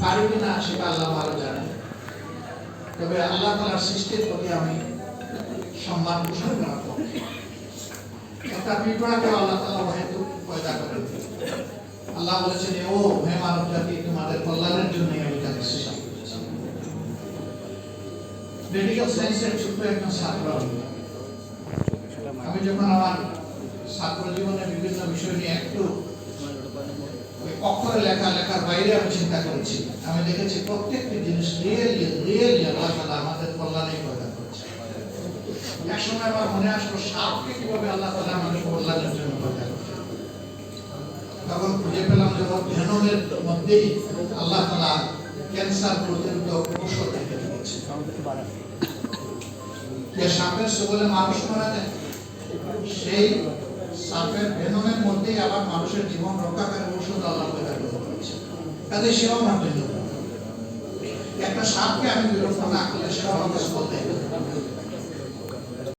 পারি কিনা সেটা আল্লাহ ভালো জানেন। তবে আল্লাহ তাআলার সৃষ্টির প্রতি আমি সম্মান পোষণ করার পক্ষে। একটা পিঁপড়াকে আল্লাহ তাআলা হয়তো পয়দা করেন। আল্লাহ বলেছেন, ও হে মানব জাতি, তোমাদের কল্যাণের জন্য আমি তাকে সৃষ্টি করেছি। মেডিকেল সায়েন্সের ছোট্ট একজন ছাত্র আমি যখন আমার ছাত্র জীবনে বিভিন্ন বিষয় নিয়ে একটু অক্ষরে লেখার বাইরে আমি চিন্তা করেছি। আমি দেখেছি প্রত্যেকটি জিনিস রিয়েলি আল্লাহ তাআলা আমাদের কল্যাণে পয়দা করেছে। এক সময় আমার মনে আসলো সাপকে কিভাবে আল্লাহ তাআলা আমাদের কল্যাণের জন্য পয়দা করেছে। তখন খুঁজে পেলাম যে ভেনমের মধ্যেই আল্লাহ তাআলা ক্যান্সার প্রতিরোধক ঔষধ রেখে দিয়েছে। যে সাপের ছোবলে মানুষ মারা যায়, সেই সাপের ভেনমের মধ্যেই আবার মানুষের জীবন রক্ষাকারী ঔষধ আল্লাহ পয়দা করেছে। কাজে সেও আমার জন্য একটা সাপকে আমি বিরক্ত না করলে সেও আমাকে